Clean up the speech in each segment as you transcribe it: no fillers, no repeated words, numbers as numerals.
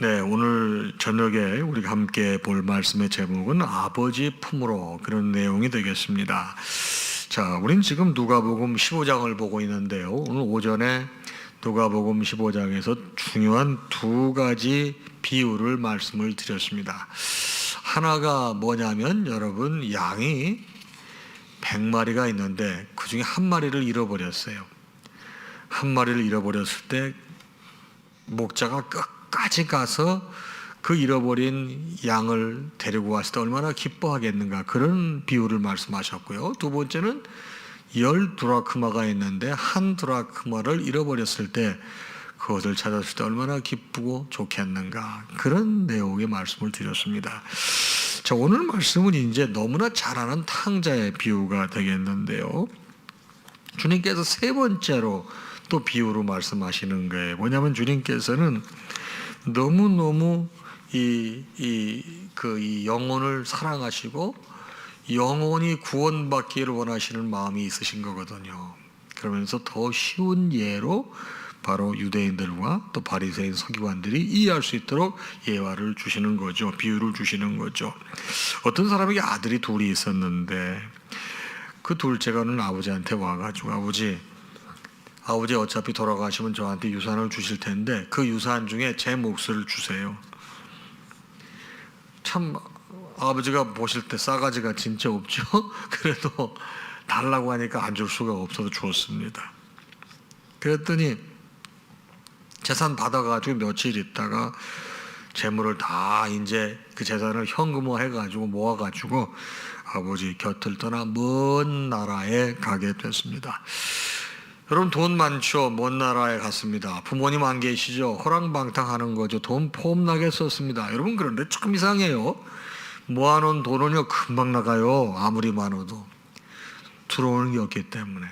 네, 오늘 저녁에 우리가 함께 볼 말씀의 제목은 아버지 품으로, 그런 내용이 되겠습니다. 자, 우린 지금 누가복음 15장을 보고 있는데요. 오늘 오전에 누가복음 15장에서 중요한 두 가지 비유를 말씀을 드렸습니다. 하나가 뭐냐면, 여러분, 양이 100마리가 있는데 그 중에 한 마리를 잃어버렸어요. 한 마리를 잃어버렸을 때 목자가 끝까지 가서 그 잃어버린 양을 데리고 왔을 때 얼마나 기뻐하겠는가, 그런 비유를 말씀하셨고요. 두 번째는 10드라크마가 있는데 한 드라크마를 잃어버렸을 때 그것을 찾았을 때 얼마나 기쁘고 좋겠는가, 그런 내용의 말씀을 드렸습니다. 자, 오늘 말씀은 이제 너무나 잘 아는 탕자의 비유가 되겠는데요. 주님께서 세 번째로 또 비유로 말씀하시는 거예요. 뭐냐면 주님께서는 너무너무 이 영혼을 사랑하시고 영혼이 구원받기를 원하시는 마음이 있으신 거거든요. 그러면서 더 쉬운 예로 바로 유대인들과 또 바리새인 서기관들이 이해할 수 있도록 예화를 주시는 거죠. 비유를 주시는 거죠. 어떤 사람에게 아들이 둘이 있었는데 그 둘째가는 아버지한테 와가지고 아버지 어차피 돌아가시면 저한테 유산을 주실 텐데 그 유산 중에 제 몫을 주세요. 참 아버지가 보실 때 싸가지가 진짜 없죠. 그래도 달라고 하니까 안 줄 수가 없어서 줬습니다. 그랬더니 재산 받아가지고 며칠 있다가 재물을 다 이제 그 재산을 현금화 해가지고 모아가지고 아버지 곁을 떠나 먼 나라에 가게 됐습니다. 여러분, 돈 많죠? 먼 나라에 갔습니다. 부모님 안 계시죠? 호랑방탕하는 거죠. 돈 폼나게 썼습니다. 여러분, 그런데 참 이상해요. 모아놓은 돈은요 금방 나가요. 아무리 많아도 들어오는 게 없기 때문에.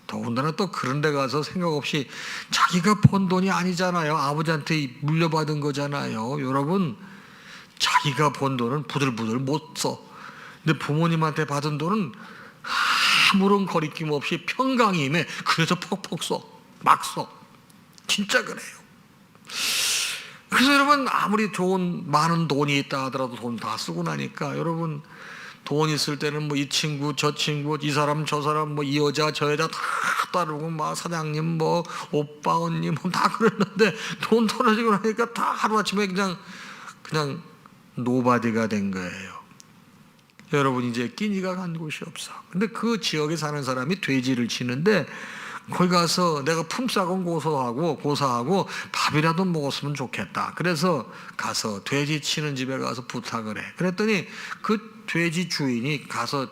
더군다나 또 그런 데 가서 생각 없이 자기가 번 돈이 아니잖아요. 아버지한테 물려받은 거잖아요. 여러분, 자기가 번 돈은 부들부들 못 써. 근데 부모님한테 받은 돈은 아무런 거리낌 없이 평강임에 그래서 퍽퍽 써. 막 써. 진짜 그래요. 그래서 여러분, 아무리 좋은 많은 돈이 있다 하더라도 돈 다 쓰고 나니까 여러분, 돈 있을 때는 뭐 이 친구 저 친구 이 사람 저 사람 뭐 이 여자 저 여자 다 따르고 막 사장님 뭐 오빠 언니 뭐 다 그랬는데 돈 떨어지고 나니까 다 하루아침에 그냥 노바디가 된 거예요. 여러분, 이제 끼니가 간 곳이 없어. 근데 그 지역에 사는 사람이 돼지를 치는데 거기 가서 내가 품삯은 고사하고 밥이라도 먹었으면 좋겠다. 그래서 가서 돼지 치는 집에 가서 부탁을 해. 그랬더니 그 돼지 주인이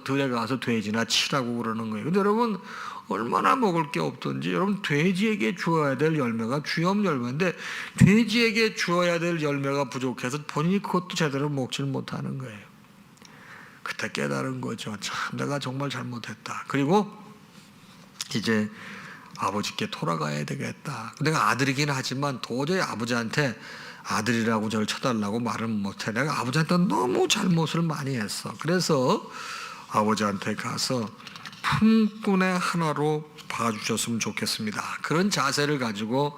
들에 가서 돼지나 치라고 그러는 거예요. 근데 여러분, 얼마나 먹을 게 없던지, 여러분, 돼지에게 주어야 될 열매가 주염 열매인데 돼지에게 주어야 될 열매가 부족해서 본인이 그것도 제대로 먹질 못하는 거예요. 그때 깨달은 거죠. 참, 내가 정말 잘못했다. 그리고 이제 아버지께 돌아가야 되겠다. 내가 아들이긴 하지만 도저히 아버지한테 아들이라고 저를 쳐달라고 말을 못해. 내가 아버지한테 너무 잘못을 많이 했어. 그래서 아버지한테 가서 품꾼의 하나로 봐주셨으면 좋겠습니다. 그런 자세를 가지고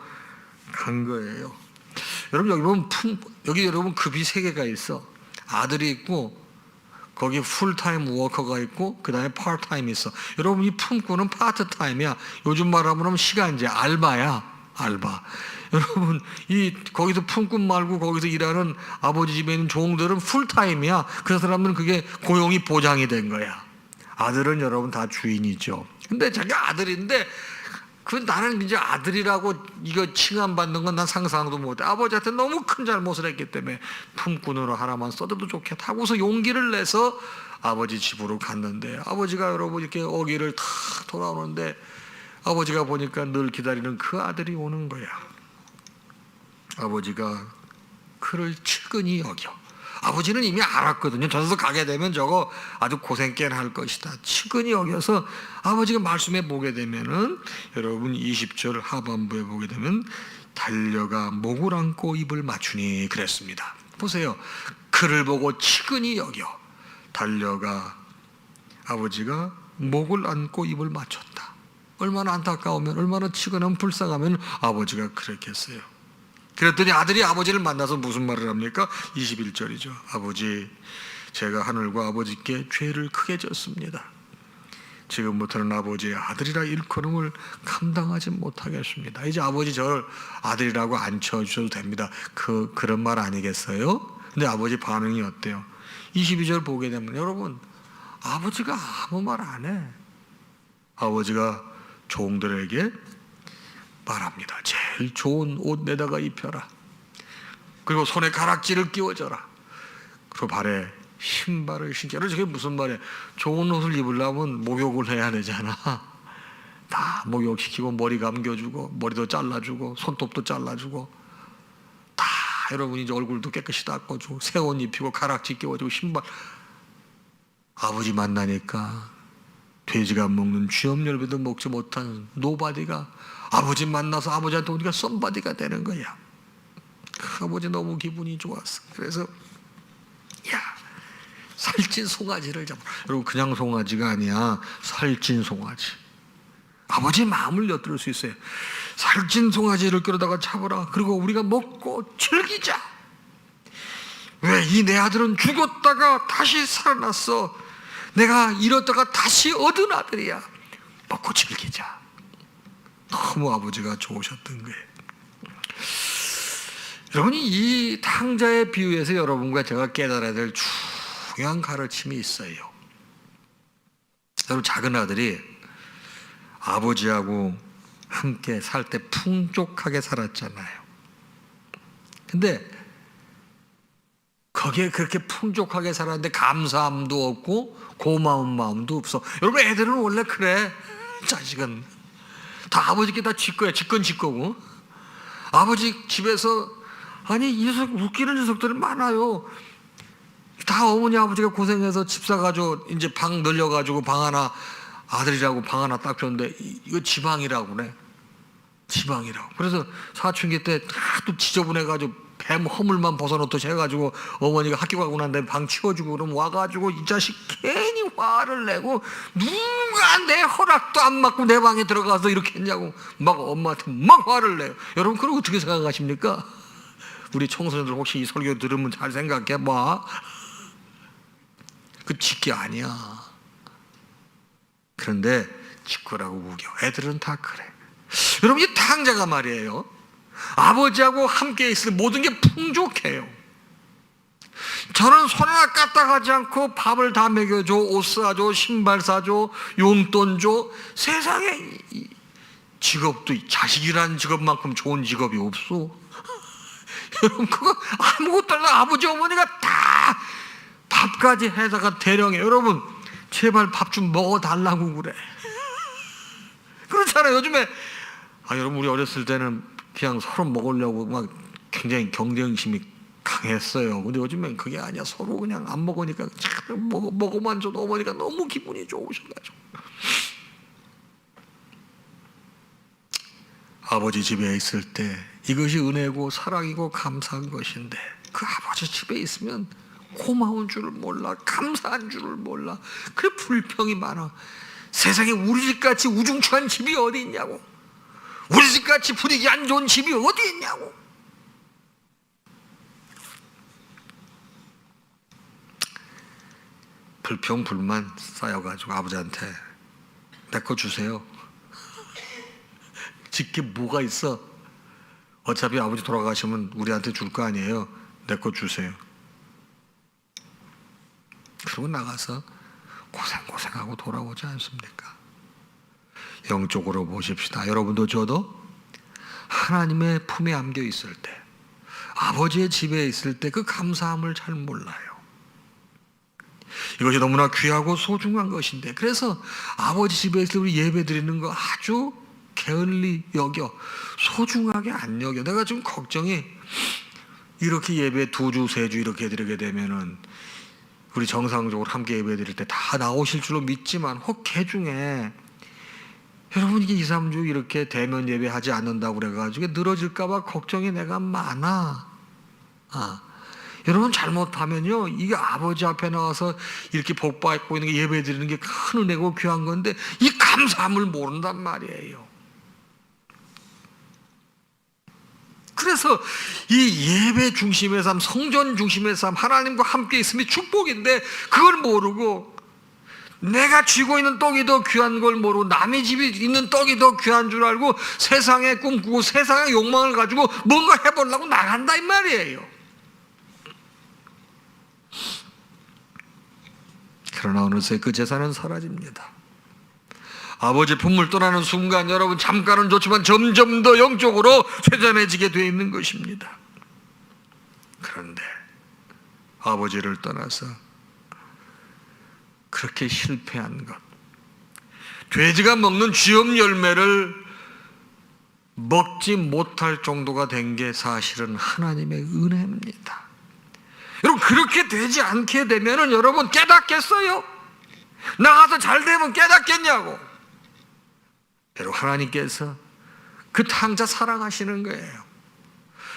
간 거예요. 여러분, 여기 보면 여기 여러분 급이 3개가 있어. 아들이 있고 거기 풀타임 워커가 있고 그 다음에 파트타임이 있어. 여러분, 이 품꾼은 파트타임이야. 요즘 말하면 시간제, 알바야. 알바. 여러분, 거기서 품꾼 말고 거기서 일하는 아버지 집에 있는 종들은 풀타임이야. 그 사람들은 그게 고용이 보장이 된 거야. 아들은 여러분 다 주인이죠. 근데 자기가 아들인데 나는 이제 아들이라고 이거 칭함받는 건 난 상상도 못해. 아버지한테 너무 큰 잘못을 했기 때문에 품꾼으로 하나만 써도 좋겠다 하고서 용기를 내서 아버지 집으로 갔는데 아버지가 여러분 이렇게 어기를 탁 돌아오는데 아버지가 보니까 늘 기다리는 그 아들이 오는 거야. 아버지가 그를 측은히 여겨. 아버지는 이미 알았거든요. 저기서 가게 되면 저거 아주 고생 깨나 할 것이다. 측은히 여겨서 아버지가 말씀해 보게 되면은 여러분 20절 하반부에 보게 되면 달려가 목을 안고 입을 맞추니 그랬습니다. 보세요. 그를 보고 측은히 여겨 달려가 아버지가 목을 안고 입을 맞췄다. 얼마나 안타까우면, 얼마나 측은하면 불쌍하면 아버지가 그랬겠어요. 그랬더니 아들이 아버지를 만나서 무슨 말을 합니까? 21절이죠. 아버지, 제가 하늘과 아버지께 죄를 크게 졌습니다. 지금부터는 아버지의 아들이라 일컬음을 감당하지 못하겠습니다. 이제 아버지 저를 아들이라고 안 쳐주셔도 됩니다. 그런 말 아니겠어요? 근데 아버지 반응이 어때요? 22절 보게 되면 여러분, 아버지가 아무 말 안 해. 아버지가 종들에게 말합니다. 제일 좋은 옷 내다가 입혀라. 그리고 손에 가락지를 끼워줘라. 그리고 발에 신발을 신겨라. 저게 무슨 말이야? 좋은 옷을 입으려면 목욕을 해야 되잖아. 다 목욕시키고 머리 감겨주고 머리도 잘라주고 손톱도 잘라주고 다 여러분이 이제 얼굴도 깨끗이 닦아주고 새 옷 입히고 가락지 끼워주고 신발. 아버지 만나니까 돼지가 먹는 쥐염열배도 먹지 못한 노바디가 아버지 만나서 아버지한테 우리가 썸바디가 되는 거야. 그 아버지 너무 기분이 좋았어. 그래서 야, 살찐 송아지를 잡아. 여러분, 그냥 송아지가 아니야. 살찐 송아지. 아버지 마음을 엿들을 수 있어요. 살찐 송아지를 끌어다가 잡으라. 그리고 우리가 먹고 즐기자. 왜? 이 내 아들은 죽었다가 다시 살아났어. 내가 잃었다가 다시 얻은 아들이야. 먹고 즐기자. 너무 아버지가 좋으셨던 거예요. 여러분이 이 탕자의 비유에서 여러분과 제가 깨달아야 될 중요한 가르침이 있어요. 여러분, 작은 아들이 아버지하고 함께 살 때 풍족하게 살았잖아요. 근데 거기에 그렇게 풍족하게 살았는데 감사함도 없고 고마운 마음도 없어. 여러분, 애들은 원래 그래. 자식은 다 아버지께 다 질 거야. 짓건 질 거고. 아버지 집에서 아니 이 녀석 웃기는 녀석들이 많아요. 다 어머니 아버지가 고생해서 집 사가지고 이제 방 늘려가지고 방 하나 아들이라고 방 하나 딱 줬는데 이거 지방이라고 그래. 지방이라고. 그래서 사춘기 때 하도 지저분해가지고 뱀 허물만 벗어놓듯이 해가지고 어머니가 학교 가고 난 다음에 방 치워주고 그럼 와가지고 이 자식 괜히 화를 내고 누가 내 허락도 안 받고 내 방에 들어가서 이렇게 했냐고 막 엄마한테 막 화를 내요. 여러분, 그럼 어떻게 생각하십니까? 우리 청소년들 혹시 이 설교 들으면 잘 생각해봐. 그 짓기 아니야. 그런데 짓거라고 우겨. 애들은 다 그래. 여러분, 이 탕자가 말이에요, 아버지하고 함께 있을 모든 게 풍족해요. 저는 손 하나 까딱하지 않고 밥을 다 먹여줘, 옷 사줘, 신발 사줘, 용돈 줘. 세상에 직업도 자식이라는 직업만큼 좋은 직업이 없어. 여러분, 그거 아무것도 아니라 아버지 어머니가 다 밥까지 해다가 대령해. 여러분, 제발 밥 좀 먹어달라고 그래. 그렇잖아요. 요즘에 여러분, 우리 어렸을 때는 그냥 서로 먹으려고 막 굉장히 경쟁심이 강했어요. 근데 요즘엔 그게 아니야. 서로 그냥 안 먹으니까 먹어만 줘도 어머니가 너무 기분이 좋으셔가지고. 아버지 집에 있을 때 이것이 은혜고 사랑이고 감사한 것인데 그 아버지 집에 있으면 고마운 줄을 몰라, 감사한 줄을 몰라. 그래 불평이 많아. 세상에 우리 집같이 우중충한 집이 어디 있냐고. 우리 집같이 분위기 안 좋은 집이 어디 있냐고. 불평 불만 쌓여가지고 아버지한테 내 거 주세요. 집게 뭐가 있어. 어차피 아버지 돌아가시면 우리한테 줄 거 아니에요. 내 거 주세요. 그러고 나가서 고생하고 돌아오지 않습니까? 영적으로 보십시다. 여러분도 저도 하나님의 품에 안겨 있을 때, 아버지의 집에 있을 때 그 감사함을 잘 몰라요. 이것이 너무나 귀하고 소중한 것인데, 그래서 아버지 집에 있을 때 우리 예배 드리는 거 아주 게을리 여겨, 소중하게 안 여겨. 내가 좀 걱정이, 이렇게 예배 2주, 3주 이렇게 드리게 되면은 우리 정상적으로 함께 예배 드릴 때 다 나오실 줄로 믿지만 혹 개중에 여러분 이게 2, 3주 이렇게 대면 예배하지 않는다고 그래가지고 늘어질까봐 걱정이 내가 많아. 여러분, 잘못하면요, 이게 아버지 앞에 나와서 이렇게 복 받고 있는 게 예배 드리는 게 큰 은혜고 귀한 건데 이 감사함을 모른단 말이에요. 그래서 이 예배 중심의 삶, 성전 중심의 삶, 하나님과 함께 있음이 축복인데 그걸 모르고 내가 쥐고 있는 떡이 더 귀한 걸 모르고 남의 집에 있는 떡이 더 귀한 줄 알고 세상에 꿈꾸고 세상의 욕망을 가지고 뭔가 해보려고 나간다 이 말이에요. 그러나 어느새 그 재산은 사라집니다. 아버지 품을 떠나는 순간 여러분 잠깐은 좋지만 점점 더 영적으로 쇠잔해지게 되어 있는 것입니다. 그런데 아버지를 떠나서 그렇게 실패한 것, 돼지가 먹는 쥐염 열매를 먹지 못할 정도가 된 게 사실은 하나님의 은혜입니다. 여러분 그렇게 되지 않게 되면은 여러분 깨닫겠어요? 나가서 잘 되면 깨닫겠냐고. 여러분 하나님께서 그 탕자 사랑하시는 거예요.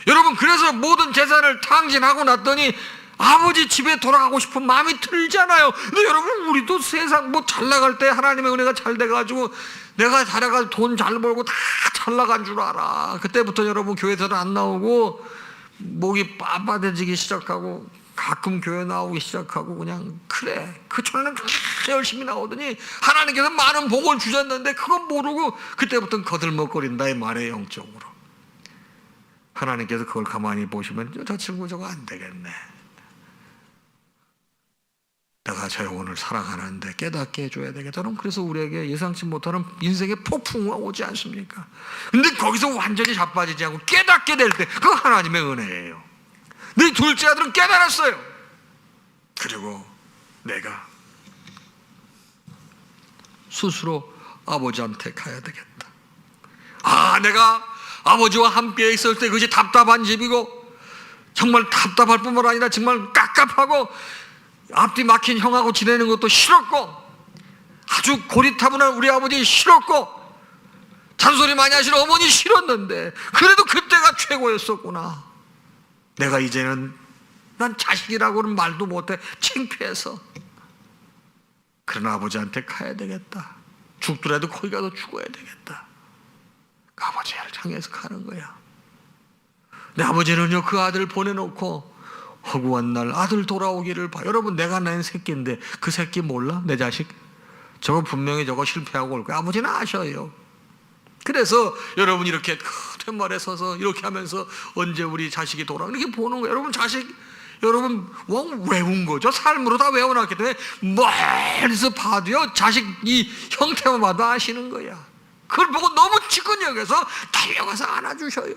여러분 그래서 모든 재산을 탕진하고 났더니 아버지 집에 돌아가고 싶은 마음이 들잖아요. 근데 여러분 우리도 세상 뭐 잘 나갈 때 하나님의 은혜가 잘 돼가지고 내가 잘해가지고 돈 잘 벌고 다 잘 나간 줄 알아. 그때부터 여러분 교회에서는 안 나오고 목이 빳빳해지기 시작하고 가끔 교회 나오기 시작하고 그냥 그래 그 전에는 열심히 나오더니 하나님께서 많은 복을 주셨는데 그건 모르고 그때부터는 거들먹거린다 이 말이에요. 영적으로 하나님께서 그걸 가만히 보시면 저 친구 저거 안 되겠네. 내가 저 영혼을 사랑하는데 깨닫게 해줘야 되겠다. 그래서 우리에게 예상치 못하는 인생의 폭풍우가 오지 않습니까? 근데 거기서 완전히 자빠지지 않고 깨닫게 될 때 그거 하나님의 은혜예요. 네 둘째 아들은 깨달았어요. 그리고 내가 스스로 아버지한테 가야 되겠다. 내가 아버지와 함께 있을 때 그것이 답답한 집이고 정말 답답할 뿐만 아니라 정말 깝깝하고 앞뒤 막힌 형하고 지내는 것도 싫었고 아주 고리타분한 우리 아버지 싫었고 잔소리 많이 하시는 어머니 싫었는데 그래도 그때가 최고였었구나. 내가 이제는 난 자식이라고는 말도 못해 창피해서 그러나 아버지한테 가야 되겠다. 죽더라도 거기 가서 죽어야 되겠다. 그 아버지를 향해서 가는 거야. 내 아버지는요 그 아들 보내놓고 허구한 날 아들 돌아오기를 봐. 여러분 내가 낳은 새끼인데 그 새끼 몰라? 내 자식? 저거 분명히 저거 실패하고 올 거야. 아버지는 아셔요. 그래서 여러분 이렇게 큰 말에 서서 이렇게 하면서 언제 우리 자식이 돌아오나 이렇게 보는 거예요. 여러분 자식 여러분 외운 거죠. 삶으로 다 외워놨기 때문에 멀리서 봐도요 자식 이 형태만 봐도 아시는 거야. 그걸 보고 너무 지끈여겨서 달려가서 안아주셔요.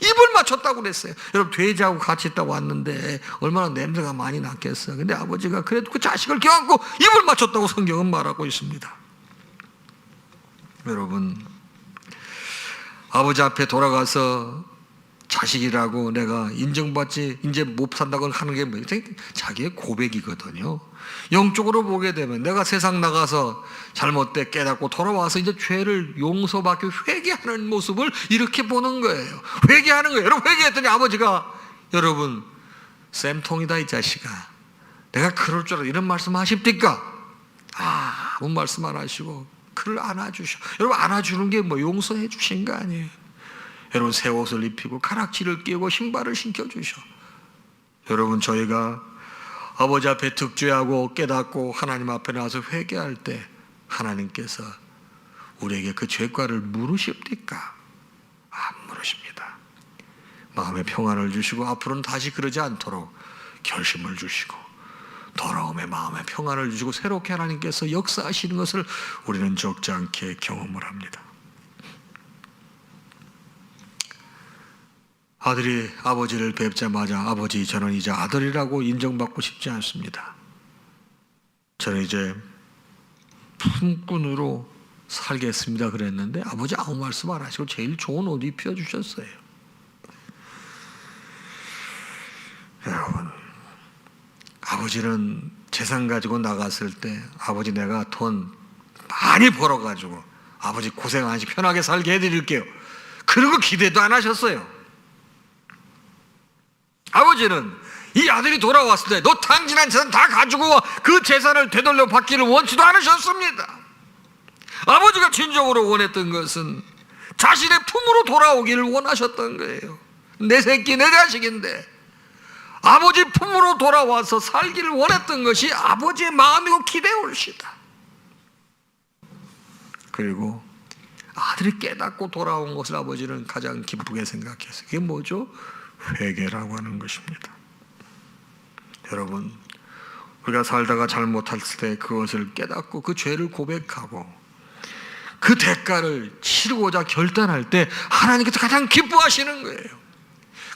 입을 맞췄다고 그랬어요. 여러분 돼지하고 같이 있다고 왔는데 얼마나 냄새가 많이 났겠어요. 근데 아버지가 그래도 그 자식을 껴안고 입을 맞췄다고 성경은 말하고 있습니다. 여러분 아버지 앞에 돌아가서 자식이라고 내가 인정받지 이제 못 산다고 하는 게 뭐예요? 자기의 고백이거든요. 영적으로 보게 되면 내가 세상 나가서 잘못돼 깨닫고 돌아와서 이제 죄를 용서받고 회개하는 모습을 이렇게 보는 거예요. 회개하는 거예요. 여러분 회개했더니 아버지가 여러분 쌤통이다 이 자식아. 내가 그럴 줄 알아. 이런 말씀 하십니까? 아무 말씀 안 하시고 그를 안아주셔. 여러분 안아주는 게 뭐 용서해 주신 거 아니에요. 여러분 새 옷을 입히고 가락지를 끼고 신발을 신겨주셔. 여러분 저희가 아버지 앞에 득죄하고 깨닫고 하나님 앞에 나와서 회개할 때 하나님께서 우리에게 그 죄과를 물으십니까? 안 물으십니다. 마음의 평안을 주시고 앞으로는 다시 그러지 않도록 결심을 주시고 돌아옴의 마음의 평안을 주시고 새롭게 하나님께서 역사하시는 것을 우리는 적지 않게 경험을 합니다. 아들이 아버지를 뵙자마자 아버지 저는 이제 아들이라고 인정받고 싶지 않습니다. 저는 이제 품꾼으로 살겠습니다 그랬는데 아버지 아무 말씀 안 하시고 제일 좋은 옷 입혀주셨어요. 여러분 아버지는 재산 가지고 나갔을 때 아버지 내가 돈 많이 벌어가지고 아버지 고생 안 하시고 편하게 살게 해드릴게요. 그런 거 기대도 안 하셨어요. 아버지는 이 아들이 돌아왔을 때 너 탕진한 재산 다 가지고 와. 그 재산을 되돌려 받기를 원치도 않으셨습니다. 아버지가 진정으로 원했던 것은 자신의 품으로 돌아오기를 원하셨던 거예요. 내 새끼 내 자식인데 아버지 품으로 돌아와서 살기를 원했던 것이 아버지의 마음이고 기대올시다. 그리고 아들이 깨닫고 돌아온 것을 아버지는 가장 기쁘게 생각했어요. 그게 뭐죠? 회개라고 하는 것입니다. 여러분, 우리가 살다가 잘못했을 때 그것을 깨닫고 그 죄를 고백하고 그 대가를 치르고자 결단할 때 하나님께서 가장 기뻐하시는 거예요.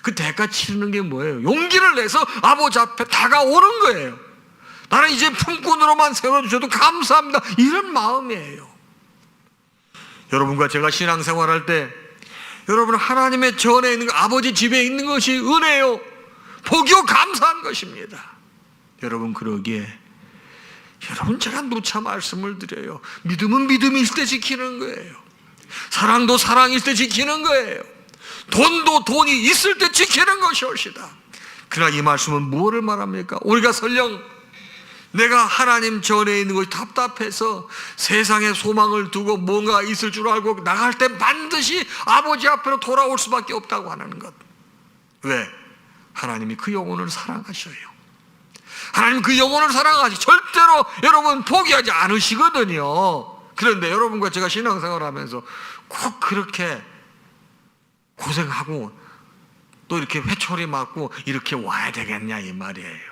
그 대가 치르는 게 뭐예요? 용기를 내서 아버지 앞에 다가오는 거예요. 나는 이제 품꾼으로만 세워주셔도 감사합니다, 이런 마음이에요. 여러분과 제가 신앙생활할 때 여러분 하나님의 전에 있는 거, 아버지 집에 있는 것이 은혜요, 복이요, 감사한 것입니다. 여러분 그러기에 여러분 제가 누차 말씀을 드려요. 믿음은 믿음이 있을 때 지키는 거예요. 사랑도 사랑이 있을 때 지키는 거예요. 돈도 돈이 있을 때 지키는 것이옵시다. 그러나 이 말씀은 무엇을 말합니까? 우리가 설령 내가 하나님 전에 있는 것이 답답해서 세상에 소망을 두고 뭔가 있을 줄 알고 나갈 때 반드시 아버지 앞으로 돌아올 수밖에 없다고 하는 것. 왜? 하나님이 그 영혼을 사랑하셔요. 하나님 그 영혼을 사랑하시 절대로 여러분 포기하지 않으시거든요. 그런데 여러분과 제가 신앙생활을 하면서 꼭 그렇게 고생하고 또 이렇게 회초리 맞고 이렇게 와야 되겠냐 이 말이에요.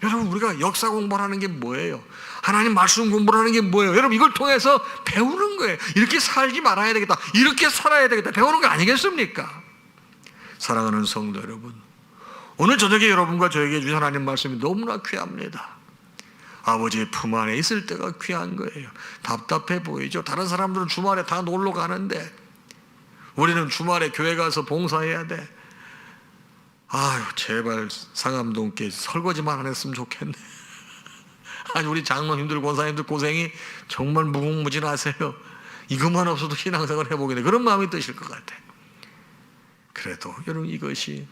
여러분 우리가 역사 공부를 하는 게 뭐예요? 하나님 말씀 공부를 하는 게 뭐예요? 여러분 이걸 통해서 배우는 거예요. 이렇게 살지 말아야 되겠다, 이렇게 살아야 되겠다, 배우는 거 아니겠습니까? 사랑하는 성도 여러분, 오늘 저녁에 여러분과 저에게 주신 하나님 말씀이 너무나 귀합니다. 아버지의 품 안에 있을 때가 귀한 거예요. 답답해 보이죠? 다른 사람들은 주말에 다 놀러 가는데 우리는 주말에 교회 가서 봉사해야 돼. 아유 제발 상암동께 설거지만 안 했으면 좋겠네. 아니 우리 장로님들 권사님들 고생이 정말 무궁무진하세요. 이것만 없어도 신앙생활 해보겠네, 그런 마음이 드실 것 같아. 그래도 여러분 이것이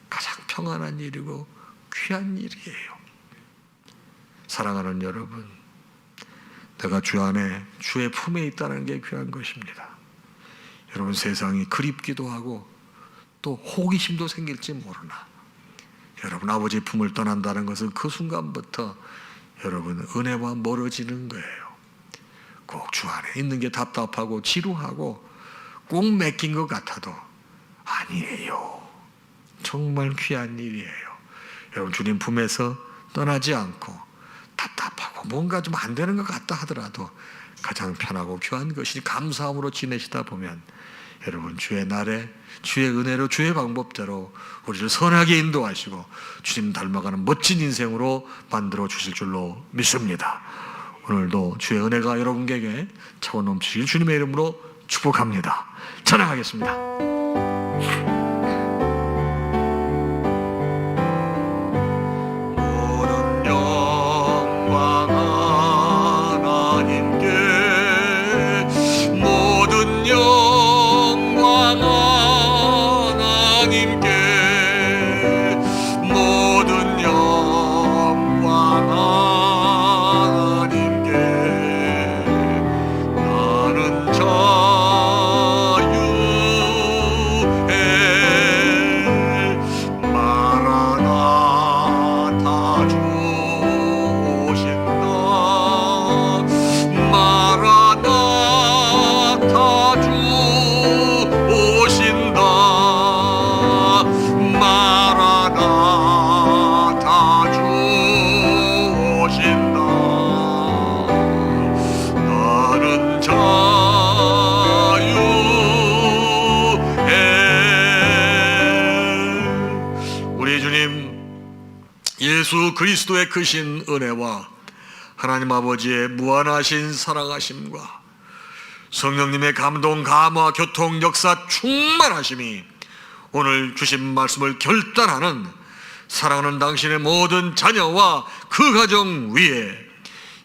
가장 평안한 일이고 귀한 일이에요. 사랑하는 여러분, 내가 주 안에 주의 품에 있다는 게 귀한 것입니다. 여러분 세상이 그립기도 하고 또 호기심도 생길지 모르나 여러분 아버지의 품을 떠난다는 것은 그 순간부터 여러분 은혜와 멀어지는 거예요. 꼭 주 안에 있는 게 답답하고 지루하고 꼭 맡긴 것 같아도 아니에요. 정말 귀한 일이에요. 여러분 주님 품에서 떠나지 않고 답답하고 뭔가 좀 안 되는 것 같다 하더라도 가장 편하고 귀한 것이 감사함으로 지내시다 보면 여러분 주의 날에 주의 은혜로 주의 방법대로 우리를 선하게 인도하시고 주님 닮아가는 멋진 인생으로 만들어 주실 줄로 믿습니다. 오늘도 주의 은혜가 여러분에게 차고 넘치길 주님의 이름으로 축복합니다. 찬양하겠습니다. 예수 그리스도의 크신 은혜와 하나님 아버지의 무한하신 사랑하심과 성령님의 감동, 감화, 교통, 역사 충만하심이 오늘 주신 말씀을 결단하는 사랑하는 당신의 모든 자녀와 그 가정 위에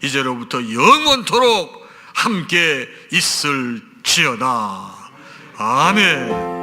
이제로부터 영원토록 함께 있을지어다. 아멘.